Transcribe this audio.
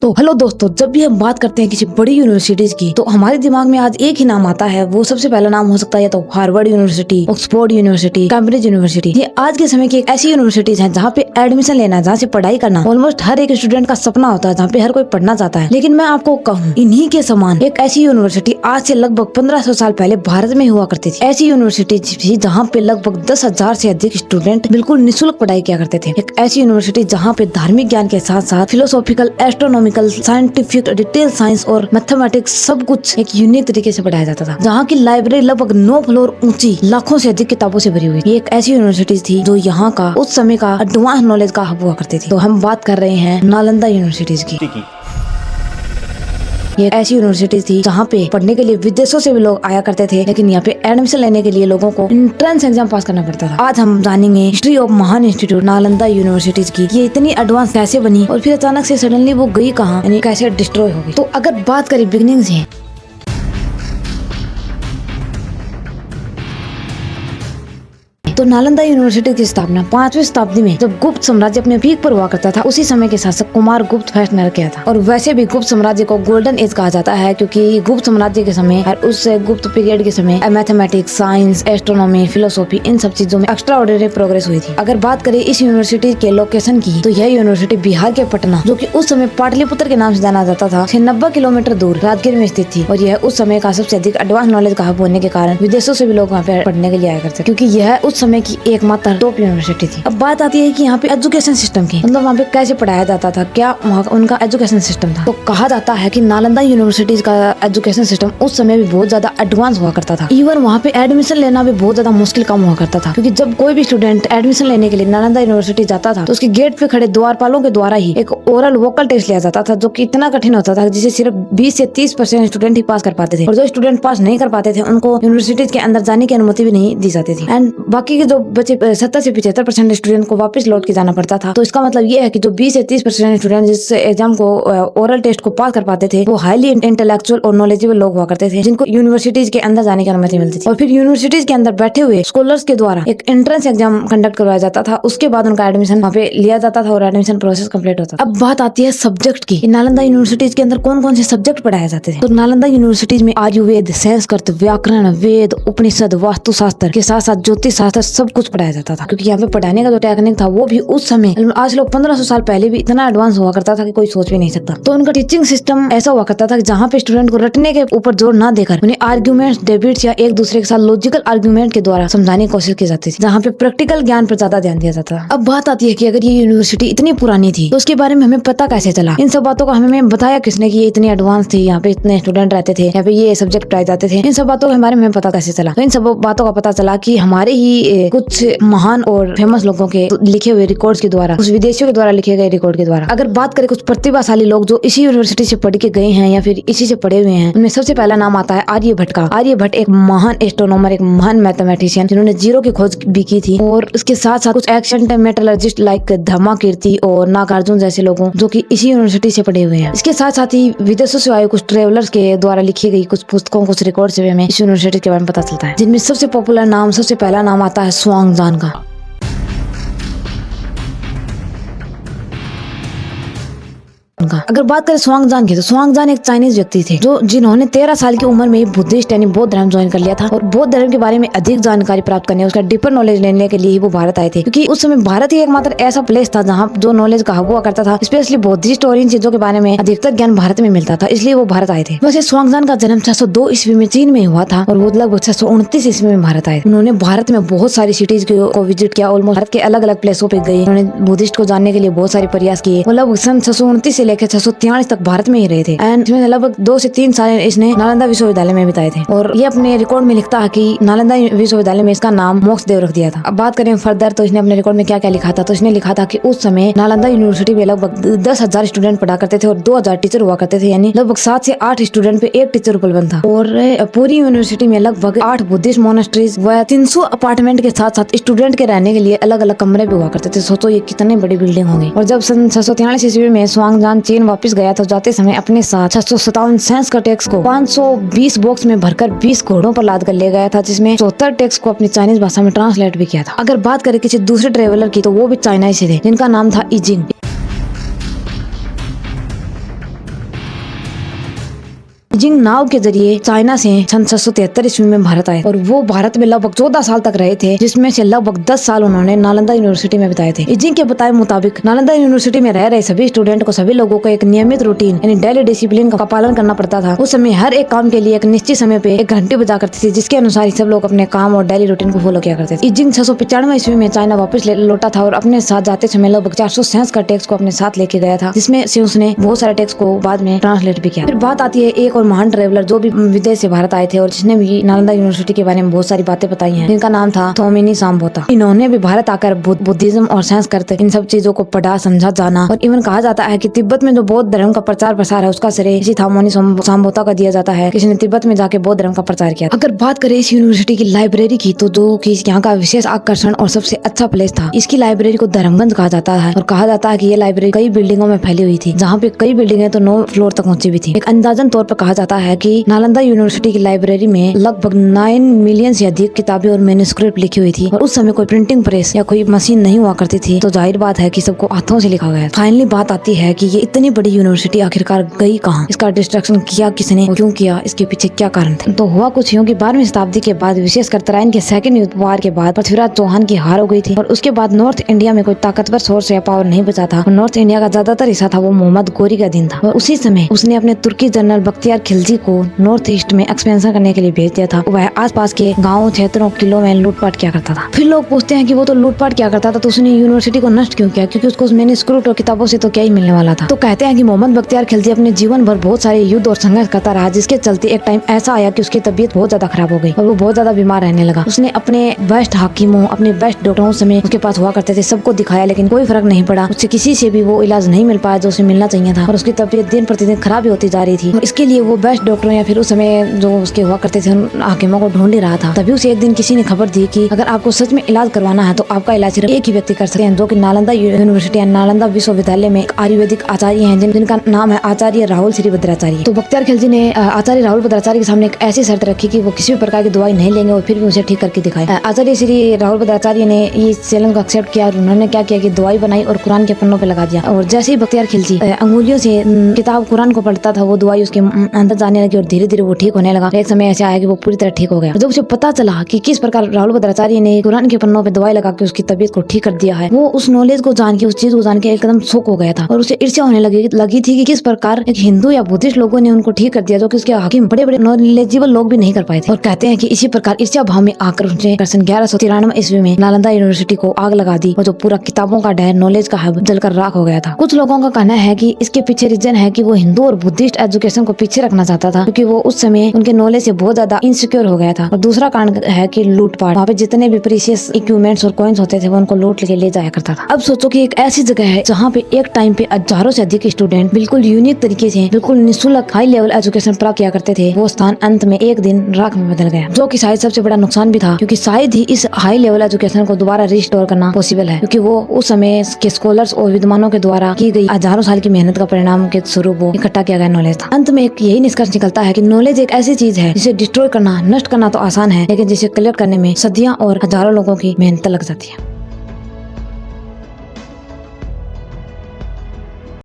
तो हेलो दोस्तों, जब भी हम बात करते हैं किसी बड़ी यूनिवर्सिटीज की तो हमारे दिमाग में आज एक ही नाम आता है। वो सबसे पहला नाम हो सकता है या तो Harvard university, Oxford university, Cambridge university. ये आज के समय की एक ऐसी यूनिवर्सिटीज है जहाँ पे एडमिशन लेना, जहाँ से पढ़ाई करना ऑलमोस्ट हर एक स्टूडेंट का सपना होता है, जहाँ पे हर कोई पढ़ना चाहता है। लेकिन मैं आपको कहूँ, इन्हीं के समान एक ऐसी यूनिवर्सिटी आज से लगभग 1500 साल पहले भारत में हुआ करती थी। ऐसी यूनिवर्सिटी थी जहाँ पे लगभग 10,000 से अधिक स्टूडेंट बिल्कुल निःशुल्क पढ़ाई किया करते थे। एक ऐसी यूनिवर्सिटी जहाँ पे धार्मिक ज्ञान के साथ साथ philosophical, astronomical, scientific, detail science और मैथमेटिक्स सब कुछ एक यूनिक तरीके से पढ़ाया जाता था। जहाँ की लाइब्रेरी लगभग 9 फ्लोर ऊंची, लाखों से अधिक किताबों से भरी हुई। ये एक ऐसी यूनिवर्सिटी थी जो यहाँ का उस समय का एडवांस नॉलेज का हब हुआ करती थी। तो हम बात कर रहे हैं नालंदा यूनिवर्सिटीज की। ये ऐसी यूनिवर्सिटी थी जहाँ पे पढ़ने के लिए विदेशों से भी लोग आया करते थे, लेकिन यहाँ पे एडमिशन लेने के लिए लोगों को एंट्रेंस एग्जाम पास करना पड़ता था। आज हम जानेंगे हिस्ट्री ऑफ महान इंस्टीट्यूट नालंदा यूनिवर्सिटीज की। ये इतनी एडवांस कैसे बनी और फिर अचानक से सडनली वो गई कहाँ, यानी कैसे डिस्ट्रॉय हो गई। तो अगर बात करें बिगिनिंग से, तो नालंदा यूनिवर्सिटी की स्थापना 5वीं शताब्दी में जब गुप्त साम्राज्य अपने पीक पर हुआ करता था, उसी समय के शासक कुमार गुप्त फर्स्ट ने किया था। और वैसे भी गुप्त साम्राज्य को गोल्डन एज कहा जाता है, क्योंकि गुप्त साम्राज्य के समय और उस गुप्त पीरियड के समय मैथमेटिक्स, साइंस, एस्ट्रोनॉमी, फिलोसॉफी, इन सब चीजों में एक्स्ट्रा ऑर्डिनरी प्रोग्रेस हुई थी। अगर बात करें इस यूनिवर्सिटी के लोकेशन की, तो यह यूनिवर्सिटी बिहार के पटना, जो की उस समय पाटलिपुत्र के नाम से जाना जाता था, 90 किलोमीटर दूर राजगीर में स्थित थी। और यह उस समय का सबसे अधिक एडवांस नॉलेज का हब होने के कारण विदेशों से भी लोग वहाँ पे पढ़ने के लिए आया करते, क्योंकि यह उस समय की एकमात्र टॉप यूनिवर्सिटी थी। अब बात आती है कि यहाँ पे एजुकेशन सिस्टम की, मतलब वहाँ पे कैसे पढ़ाया जाता था, क्या वहाँ उनका एजुकेशन सिस्टम था। तो कहा जाता है कि नालंदा यूनिवर्सिटीज का एजुकेशन सिस्टम उस समय भी बहुत ज्यादा एडवांस हुआ करता था। इवन वहाँ पे एडमिशन लेना भी बहुत ज्यादा मुश्किल काम हुआ करता था, क्योंकि जब कोई भी स्टूडेंट एडमिशन लेने के लिए नालंदा यूनिवर्सिटी जाता था, तो उसके गेट पे खड़े द्वारपालों के द्वारा ही एक ओरल वोकल टेस्ट लिया जाता था, जो कि इतना कठिन होता था जिसे सिर्फ 20 से 30% स्टूडेंट ही पास कर पाते थे। और जो स्टूडेंट पास नहीं कर पाते थे, उनको यूनिवर्सिटीज के अंदर जाने की अनुमति भी नहीं दी जाती थी। एंड बाकी के जो बचे 70 से 75% स्टूडेंट को वापस लौट के जाना पड़ता था। तो इसका मतलब ये है कि जो 20 से 30% स्टूडेंट जिस एग्जाम को ओरल टेस्ट को पास कर पाते थे, वो हाईली इंटेलेक्चुअल और नॉलेजेबल लोग हुआ करते थे, जिनको यूनिवर्सिटीज के अंदर जाने की अनुमति मिलती थी। और फिर यूनिवर्सिटीज के अंदर बैठे हुए स्कॉलर्स के द्वारा एक एंट्रेंस एग्जाम कंडक्ट करवाया जाता था। उसके बाद उनका एडमिशन वहाँ पे लिया जाता था और एडमिशन प्रोसेस कंप्लीट होता था। अब बात आती है सब्जेक्ट की। नालंदा यूनिवर्सिटीज के अंदर कौन कौन से सब्जेक्ट पढ़ाए जाते थे। तो नालंदा यूनिवर्सिटीज में आयुर्वेद, संस्कृत, व्याकरण, वेद, उपनिषद, वास्तुशास्त्र के साथ साथ ज्योतिष शास्त्र सब कुछ पढ़ाया जाता था, क्योंकि यहाँ पे पढ़ाने का जो टेक्निक था वो भी उस समय, आज लोग 1500 साल पहले भी इतना एडवांस हुआ करता था कि कोई सोच भी नहीं सकता। तो उनका टीचिंग सिस्टम ऐसा हुआ करता था कि जहाँ पे स्टूडेंट को रटने के ऊपर जोर ना देकर उन्हें आर्ग्यूमेंट्स, डेबिट्स या एक दूसरे के साथ लॉजिकल आर्ग्यूमेंट के द्वारा समझाने की कोशिश की जाती थी, जहाँ पे प्रैक्टिकल ज्ञान पर ज्यादा ध्यान दिया जाता था। अब बात आती है कि अगर ये यूनिवर्सिटी इतनी पुरानी थी तो उसके बारे में हमें पता कैसे चला। इन सब बातों को हमें बताया किसने कि ये इतनी एडवांस थी, यहाँ पे इतने स्टूडेंट रहते थे, यहाँ पे ये सब्जेक्ट पढ़ाए जाते थे। इन सब बातों के बारे में पता कैसे चला। तो इन सब बातों का पता चला कि हमारे ही कुछ महान और फेमस लोगों के लिखे हुए रिकॉर्ड्स के द्वारा, कुछ विदेशियों के द्वारा लिखे गए रिकॉर्ड के द्वारा। अगर बात करें कुछ प्रतिभाशाली लोग जो इसी यूनिवर्सिटी से पढ़ के गए हैं या फिर इसी से पढ़े हुए हैं, उनमें सबसे पहला नाम आता है आर्यभट्ट का। आर्यभट्ट एक महान एस्ट्रोनॉमर, एक महान मैथमेटिशियन, जिन्होंने जीरो की खोज भी की थी। और उसके साथ साथ कुछ एंशिएंट मेटलर्जिस्ट लाइक धर्माकीर्ति और नागार्जुन जैसे लोगों जो कि इसी यूनिवर्सिटी से पढ़े हुए हैं। इसके साथ साथ ही विदेशों से आए कुछ ट्रेवलर्स के द्वारा लिखी गई कुछ पुस्तकों, कुछ रिकॉर्ड से भी हमें इस यूनिवर्सिटी के बारे में पता चलता है, जिनमें सबसे पॉपुलर नाम, सबसे पहला नाम आता है स्वांगजान का। अगर बात करें स्वांगजान की, तो स्वांगजान एक चाइनीज व्यक्ति थे जो जिन्होंने 13 साल की उम्र में ही बुद्धिस्ट यानी बौद्ध धर्म ज्वाइन कर लिया था। और बौद्ध धर्म के बारे में अधिक जानकारी प्राप्त करने, उसका डीपर नॉलेज लेने के लिए ही वो भारत आए थे, क्योंकि उस समय भारत ही एकमात्र ऐसा प्लेस था जहाँ जो नॉलेज का हब हुआ करता था, स्पेशली बुद्धिस्ट और इन चीजों के बारे में अधिकतर ज्ञान भारत में मिलता था, इसलिए वो भारत आए थे। वैसे स्वांगजान का जन्म 602 ईस्वी में चीन में हुआ था और वो लगभग 629 ईस्वी में भारत आए। उन्होंने भारत में बहुत सारी सिटीज को विजिट किया, ऑलमोस्ट भारत के अलग अलग प्लेसों पे गए। उन्होंने बुद्धिस्ट को जानने के लिए बहुत सारे प्रयास किए। वो लगभग सन 629 से लेकर 643 तक भारत में ही रहे थे। एंड इसमें लगभग 2 से 3 साल इसने नालंदा विश्वविद्यालय में बिताए थे। और ये अपने रिकॉर्ड में लिखता है कि नालंदा विश्वविद्यालय में इसका नाम मोक्षदेव रख दिया था। अब बात करें फर्दर, तो इसने अपने रिकॉर्ड में क्या क्या लिखा था। तो इसने लिखा था कि उस समय नालंदा यूनिवर्सिटी में लगभग 10,000 स्टूडेंट पढ़ा करते थे और 2,000 टीचर हुआ करते थे, यानी लगभग 7 से 8 स्टूडेंट पे एक टीचर उपलब्ध था। और पूरी यूनिवर्सिटी में लगभग 8 बुद्धिस्ट मोनास्ट्रीज व 300 अपार्टमेंट के साथ साथ स्टूडेंट के रहने के लिए अलग अलग कमरे भी हुआ करते थे। सोचो ये कितनी बड़ी बिल्डिंग होगी। और जब सन 643 ईस्वी में स्वांगजान चीन वापस गया तो जाते समय अपने साथ 657 सेंस का टैक्स को 520 बॉक्स में भरकर 20 घोड़ों पर लाद कर ले गया था, जिसमें 74 टैक्स को अपनी चाइनीज भाषा में ट्रांसलेट भी किया था। अगर बात करें किसी दूसरे ट्रेवलर की, तो वो भी चाइना से थे, जिनका नाम था इजिंग। जिंग नाव के जरिए चाइना से सन 673 ईस्वी में भारत आए और वो भारत में लगभग 14 साल तक रहे थे, जिसमें से लगभग 10 साल उन्होंने नालंदा यूनिवर्सिटी में बिताए थे। जिंग के बताए मुताबिक नालंदा यूनिवर्सिटी में रह रहे सभी स्टूडेंट को, सभी लोगों को एक नियमित रूटीन यानी डेली डिसिप्लिन का पालन करना पड़ता था। उस समय हर एक काम के लिए एक निश्चित समय पे एक घंटी बजा करती थी, जिसके अनुसार ही सब लोग अपने काम और डेली रूटीन को फॉलो किया करते थे। जिंग 695 ईस्वी में चाइना वापस लौटा था और अपने साथ जाते समय लगभग 467 का टेक्स्ट को अपने साथ लेके गया था, जिसमें से उसने बहुत सारे टेक्स्ट को बाद में ट्रांसलेट भी किया। फिर बात आती है एक और महान ट्रेवलर जो भी विदेश से भारत आए थे और जिसने भी नालंदा यूनिवर्सिटी के बारे में बहुत सारी बातें बताई हैं, जिनका नाम था थोमिनी सांबोता। इन्होंने भी भारत आकर बुद्धिज्म और साइंस करते इन सब चीजों को पढ़ा, समझा, जाना और इवन कहा जाता है कि तिब्बत में जो बौद्ध धर्म का प्रचार प्रसार है उसका श्रेय इसी थोमिनी सांबोता का दिया जाता है, किसने तिब्बत में जाके बौद्ध धर्म का प्रचार किया। अगर बात करें इस यूनिवर्सिटी की लाइब्रेरी की, तो जो कि यहाँ का विशेष आकर्षण और सबसे अच्छा प्लेस था, इसकी लाइब्रेरी को धर्मगंज कहा जाता है और कहा जाता है कि ये लाइब्रेरी कई बिल्डिंगों में फैली हुई थी, जहाँ पे कई बिल्डिंगें तो 9 फ्लोर तक पहुंची भी थी। एक अंदाजन तौर पर कहा जाता है कि नालंदा यूनिवर्सिटी की लाइब्रेरी में लगभग 9 मिलियन से अधिक किताबें और मैन्युस्क्रिप्ट लिखी हुई थी और उस समय कोई प्रिंटिंग प्रेस या कोई मशीन नहीं हुआ करती थी, तो जाहिर बात है कि सबको हाथों से लिखा गया। फाइनली बात आती है कि ये इतनी बड़ी यूनिवर्सिटी आखिरकार गई कहाँ, इसका डिस्ट्रक्शन किया किसने, क्यों किया, इसके पीछे क्या कारण थे। तो हुआ कुछ यूं कि 12वीं शताब्दी के बाद, विशेषकर तराइन के सेकंड युद्ध वार के बाद पृथ्वीराज चौहान की हार हो गई थी और उसके बाद नॉर्थ इंडिया में कोई ताकतवर सोर्स या पावर नहीं बचा था और नॉर्थ इंडिया का ज्यादातर हिस्सा था वो मोहम्मद गोरी का दिन था और उसी समय उसने अपने तुर्की जनरल बख्तियार खिलजी को नॉर्थ ईस्ट में एक्सपेंशन करने के लिए भेज दिया था। वह आसपास के गाँव, क्षेत्रों, किलों में लूटपाट किया करता था। फिर लोग पूछते हैं कि वो तो लूटपाट किया करता था, तो उसने यूनिवर्सिटी को नष्ट क्यों किया, क्योंकि उसको मैन्युस्क्रिप्ट और किताबों से तो क्या ही मिलने वाला था। तो कहते हैं कि मोहम्मद बख्तियार खिलजी अपने जीवन भर बहुत सारे युद्ध और संघर्ष करता रहा, जिसके चलते एक टाइम ऐसा आया कि उसकी तबीयत बहुत ज्यादा खराब हो गई और वो बहुत ज्यादा बीमार रहने लगा। उसने अपने बेस्ट हाकिमों, अपने बेस्ट डॉक्टरों समय उसके पास हुआ करते थे, सबको दिखाया, लेकिन कोई फर्क नहीं पड़ा। उससे किसी से भी वो इलाज नहीं मिल पाया जो उसे मिलना चाहिए था और उसकी तबीयत दिन प्रतिदिन खराब ही होती जा रही थी। इसके लिए वो बेस्ट डॉक्टरों या फिर उस समय जो उसके हुआ करते थे उन हाकिमों को ढूंढ ही रहा था। तभी उसे एक दिन किसी ने खबर दी कि अगर आपको सच में इलाज करवाना है तो आपका इलाज सिर्फ एक ही व्यक्ति कर सकते हैं, जो कि नालंदा यूनिवर्सिटी नालंदा विश्वविद्यालय में आयुर्वेदिक आचार्य हैं, जिनका नाम है आचार्य राहुल श्री भद्राचार्य। तो बख्तियार खिलजी ने आचार्य राहुल भद्राचार्य के सामने एक ऐसी शर्त रखी कि वो किसी भी प्रकार की दवाई नहीं लेंगे और फिर भी उसे ठीक करके दिखाए। आचार्य श्री राहुल भद्राचार्य ने इस चैलेंज को एक्सेप्ट किया और उन्होंने क्या किया कि दवाई बनाई और कुरान के पन्नों पे लगा दिया और जैसे ही बख्तियार खिलजी अंगुलियों से किताब कुरान को पढ़ता था, वो दवाई उसके अंदर जाने लगी और धीरे धीरे वो ठीक होने लगा। एक समय ऐसा आया कि वो पूरी तरह ठीक हो गया। जब उसे पता चला कि किस प्रकार राहुल भद्राचार्य ने कुरान के पन्नों पे दवाई लगा के उसकी तबीयत को ठीक कर दिया है, वो उस नॉलेज को जान के, उस चीज को जान के एकदम शॉक हो गया था और उसे ईर्ष्या होने लगी थी कि किस प्रकार एक हिंदू या बुद्धिस्ट लोगों ने उनको ठीक कर दिया, जो कि उसके हाकिम बड़े बड़े नॉलेजेबल लोग भी नहीं कर पाए थे। और कहते हैं कि इसी प्रकार ईर्ष्या भाव में आकर उसने सन 1193 ईस्वी में नालंदा यूनिवर्सिटी को आग लगा दी और जो पूरा किताबों का ढेर, नॉलेज का हब जलकर राख हो गया था। कुछ लोगों का कहना है कि इसके पीछे रीजन है कि वो हिंदू और बुद्धिस्ट एजुकेशन को पीछे रखना चाहता था, क्योंकि वो उस समय उनके नॉलेज से बहुत ज्यादा इनसिक्योर हो गया था। और दूसरा कारण है कि लूटपाट, वहाँ पे जितने भी प्रीशियस इक्विपमेंट्स और कॉइन्स होते थे वो उनको लूट के ले जाया करता था। अब सोचो कि एक ऐसी जगह है जहाँ पे एक टाइम पे हजारों से अधिक स्टूडेंट बिल्कुल यूनिक तरीके से, बिल्कुल निःशुल्क हाई लेवल एजुकेशन प्राप्त किया करते थे, वो स्थान अंत में एक दिन राख में बदल गया, जो कि शायद सबसे बड़ा नुकसान भी था, क्योंकि शायद ही इस हाई लेवल एजुकेशन को दोबारा रिस्टोर करना पॉसिबल है, क्योंकि वो उस समय के स्कॉलर्स और विद्वानों के द्वारा की गई हजारों साल की मेहनत का परिणाम के स्वरूप वो इकट्ठा किया गया नॉलेज था। अंत में एक यही निष्कर्ष निकलता है कि नॉलेज एक ऐसी चीज है जिसे डिस्ट्रॉय करना, नष्ट करना तो आसान है, लेकिन जिसे कलेक्ट करने में सदियां और हजारों लोगों की मेहनत लग जाती है।